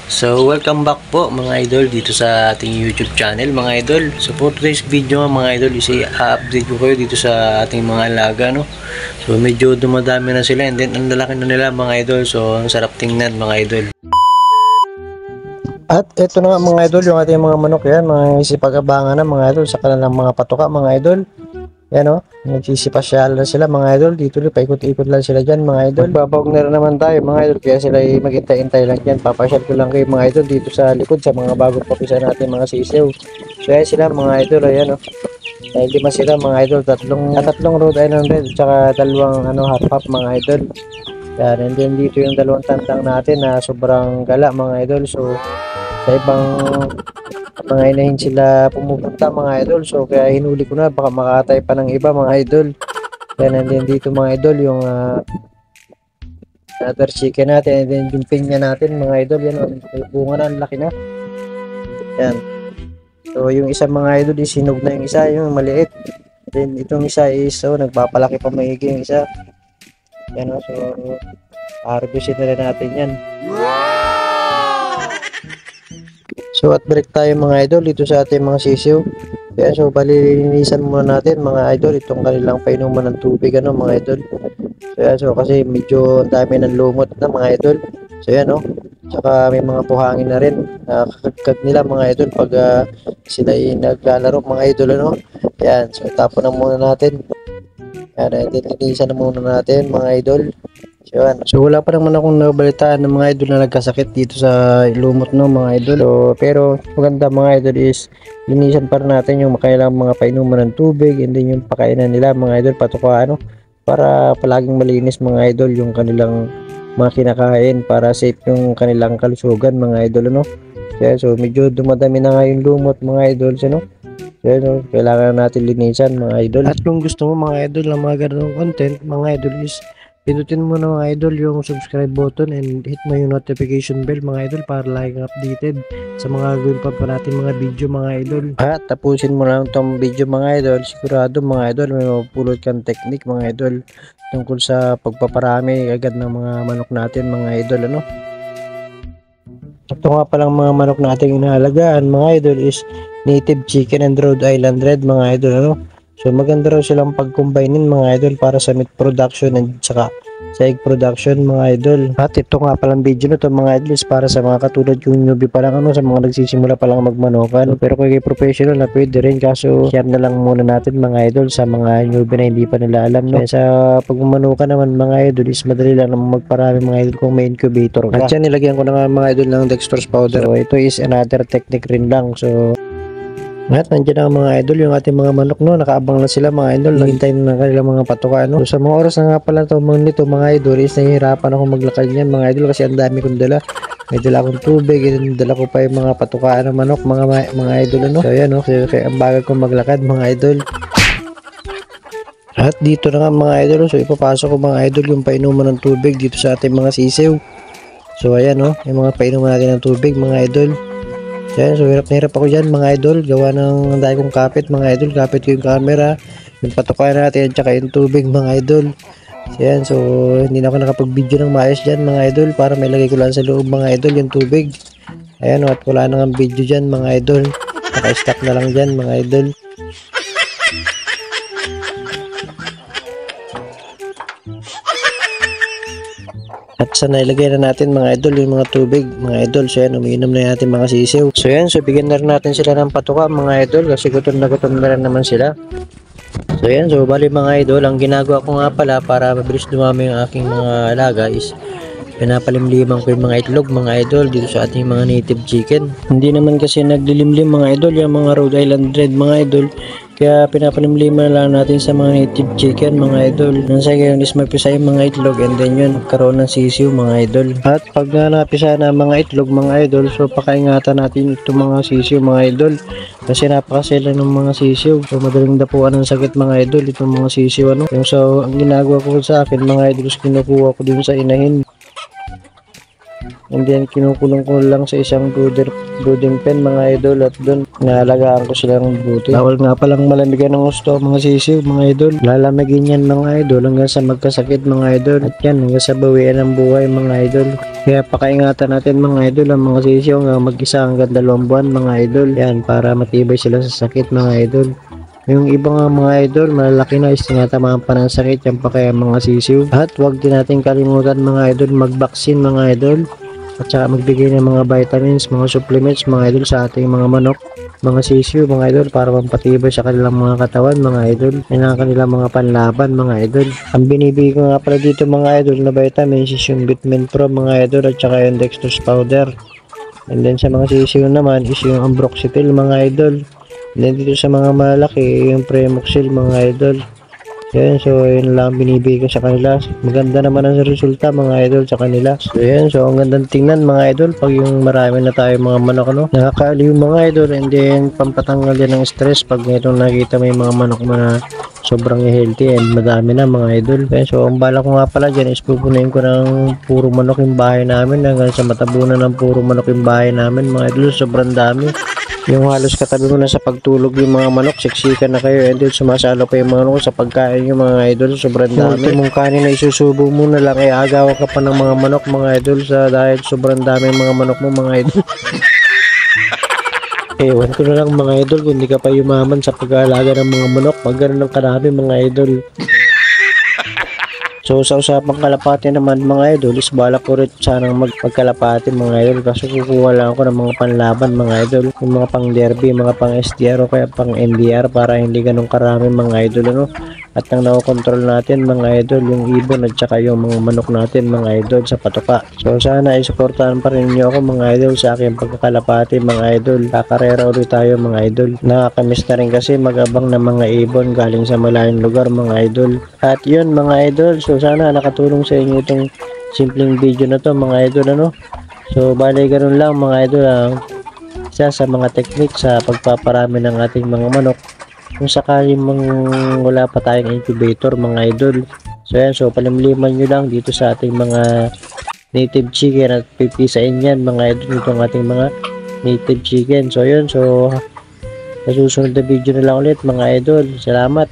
So welcome back po mga idol dito sa ating YouTube channel mga idol. So for today's video mga idol is i-update ko kayo dito sa ating mga alaga no. So medyo dumadami na sila and then ang lalaki na nila mga idol. So ang sarap tingnan mga idol. At ito na nga mga idol yung ating mga manok yan, mga isipag-abangan na mga idol sa kanilang mga patuka mga idol. Yan o, nagsisipasyal na sila mga idol. Dito rin, paikot-ikot lang sila dyan mga idol. Magbabawag na rin naman tayo mga idol, kaya sila maghintay-hintay lang dyan. Papasyal ko lang kayo mga idol dito sa likod sa mga bagong papisa natin mga sisiw. So yan sila mga idol, ayan o. Dahil lima sila mga idol, tatlong Rhode Island Red, tsaka dalawang half-half mga idol. Yan, and then dito yung dalawang tandang natin na sobrang gala mga idol. So sa ibang mga inahin sila pumupunta mga idol, so kaya hinuli ko na, baka makatay pa ng iba mga idol. Yan, and then dito mga idol yung another chicken natin, and then yung pinya natin mga idol, yan yung bunga na, ang laki na yan. So yung isa mga idol is hinog na, yung isa yung maliit, then itong isa is nagpapalaki pa maigi yung isa yan. So harvestin na rin natin yan. So at break tayo mga idol dito sa ating mga sisiw. Kaya so balilinisan muna natin mga idol itong kanilang painuman ng tubig mga idol. So yan, so kasi medyo dami ng lumot na mga idol. So yan tsaka may mga buhangin na rin kakagkag nila mga idol pag sila ay naglalaro mga idol Yan, so tapon na muna natin. Yan, linisan na muna natin mga idol. So wala pa naman akong nabalitaan ng mga idol na nagkasakit dito sa lumot mga idol. So, pero maganda mga idol is linisan pa rin natin yung kailangang mga painuman ng tubig, and then yung pakainan nila mga idol, patuka para palaging malinis mga idol yung kanilang mga kinakain, para safe yung kanilang kalusugan mga idol so medyo dumadami na nga yung lumot mga idol so kailangan natin linisan mga idol. At kung gusto mo mga idol ng mga ganung content mga idol is pindutin mo na mga idol yung subscribe button and hit mo yung notification bell mga idol para laging updated sa mga gawin pa natin mga video mga idol. At tapusin mo lang tong video mga idol, sigurado mga idol may mapulot kang technique mga idol tungkol sa pagpaparami agad ng mga manok natin mga idol Ito nga palang mga manok natin inaalagaan mga idol is native chicken and Rhode Island Red mga idol So maganda raw silang pag-combinein mga idol para sa meat production and saka sa egg production mga idol. At ito nga palang video na to mga idol is para sa mga katulad yung newbie pa lang sa mga nagsisimula pa lang magmanokan. Pero kung professional na pwede rin, kaso share na lang muna natin mga idol sa mga newbie na hindi pa nila alam Kaya sa pagmamanukan naman mga idol is madali lang naman magparami mga idol kung may incubator ka. At yan nilagyan ko na nga mga idol ng dextrose powder. So ito is another technique rin lang. So at nandiyan na mga idol yung ating mga manok nakaabang na sila mga idol, naghintay na ng kanilang mga patuka So sa mga oras na nga pala nito mga idol is nahihirapan ako maglakad niyan mga idol kasi ang dami kong dala. May dala akong tubig, and dala ko pa yung mga patukaan ng manok mga idol So yan kaya ang bagal kong maglakad mga idol. At dito na nga mga idol, so ipapasok ko mga idol yung painuman ng tubig dito sa ating mga sisiw. So ayan yung mga painuman natin ng tubig mga idol. Yan, so hirap na hirap ako dyan mga idol, gawa ng dahil kong kapit mga idol, kapit ko yung camera, yung patukan natin, tsaka yung tubig mga idol. So yan, so hindi na ako nakapag-video ng maayos dyan mga idol, para may lagay ko lang sa loob mga idol yung tubig. Ayan at wala nang video dyan mga idol, naka-stack na lang dyan mga idol. At sa nailagay na natin mga idol yung mga tubig mga idol. So yan, umiinom na natin mga sisiw. So yan, so bigyan na rin natin sila ng patuka mga idol kasi gutom na rin naman sila. So yan, so bali mga idol, ang ginagawa ko nga pala para mabilis dumami yung aking mga alaga is pinapalimliman ko yung mga itlog mga idol dito sa ating mga native chicken. Hindi naman kasi naglilimlim mga idol yung mga Rhode Island Red mga idol, kaya pinapalimliman lang natin sa mga native chicken mga idol. Nang sa ganyan is mapisa yung mga itlog, and then yun karoon ng sisiw mga idol. At pag napisa na mga itlog mga idol, so pakaingatan natin itong mga sisiw mga idol kasi napakasela ng mga sisiw. So madaling dapuan ng sakit mga idol itong mga sisiw So ang ginagawa ko sa akin mga idol is kinukuha ko din sa inahin. And then kinukulong ko lang sa isang brooding pen mga idol, at doon naalagaan ko sila ng buti. Bawal nga palang malamigan ng gusto mga sisiw mga idol. Lalamigin yan mga idol hanggang sa magkasakit mga idol, at yan hanggang sa bawian ng buhay mga idol. Kaya pakaingatan natin mga idol ang mga sisiw hanggang mag-isa hanggang 2 buwan mga idol. Yan para matibay sila sa sakit mga idol. Yung ibang mga idol, malalaki na is tinatamaan pa ng sakit, yan pa kaya mga sisiw. At huwag din natin kalimutan mga idol, mag-vaccine mga idol. At saka magbigay ng mga vitamins, mga supplements mga idol sa ating mga manok, mga sisiw mga idol, para pampatibay sa kanilang mga katawan mga idol, at ang kanilang mga panlaban mga idol. Ang binibigay ko nga pala dito mga idol na vitamins is yung Vitamin Pro mga idol, at saka yung dextrose powder. And then sa mga sisiw naman is yung Ambroxetil mga idol. And then dito sa mga malaki yung Premoxil mga idol. Yan, so yun lang binibigay ko sa kanila. Maganda naman ang resulta mga idol sa kanila. So yan, so ang gandang tingnan mga idol pag yung marami na tayo mga manok, no? Nakakaaliw mga idol, and then pampatanggal yan ng stress pag itong nakita may mga manok na sobrang healthy and madami na mga idol. Yan, so ang bala ko nga pala dyan is pupunuin ko ng puro manok yung bahay namin hanggang sa matabunan ng puro manok yung bahay namin mga idol. Sobrang dami. Yung halos katabi mo na sa pagtulog yung mga manok, siksikan na kayo, and then sumasalo pa yung mga manok sa pagkain yung mga idol. Sobrang dami. Yung ultimong kanin na isusubo mo na lang, agawan ka pa ng mga manok mga idol, sa dahil sobrang dami yung mga manok mo mga idol. Ewan ko na lang mga idol kung hindi ka pa yumaman sa pag-aalaga ng mga manok pag ganun ng karami mga idol. So sa usapang kalapati naman mga idol, is balak ko rin sanang magkalapati mga idol, kaso kukuha lang ako ng mga panlaban mga idol, yung mga pang derby, mga pang SDR o kaya pang NDR, para hindi ganun karami mga idol, ano. At ang nakokontrol natin mga idol yung ibon at saka yung mga manok natin mga idol sa patuka. So sana isuportahan pa rin niyo ako mga idol sa aking pagkakalapati mga idol. Kakarera ulit tayo mga idol. Nakakamiss na rin kasi magabang na mga ibon galing sa malayong lugar mga idol. At yun mga idol, so sana nakatulong sa inyo itong simpleng video na to mga idol, ano. So bali ganun lang mga idol, isa sa mga technique sa pagpaparami ng ating mga manok kung sakali wala pa tayong incubator mga idol. So yan, so palimliman nyo lang dito sa ating mga native chicken at pipisain yan mga idol, itong ating mga native chicken. So yun, so sa susunod na video na lang ulit mga idol. Salamat.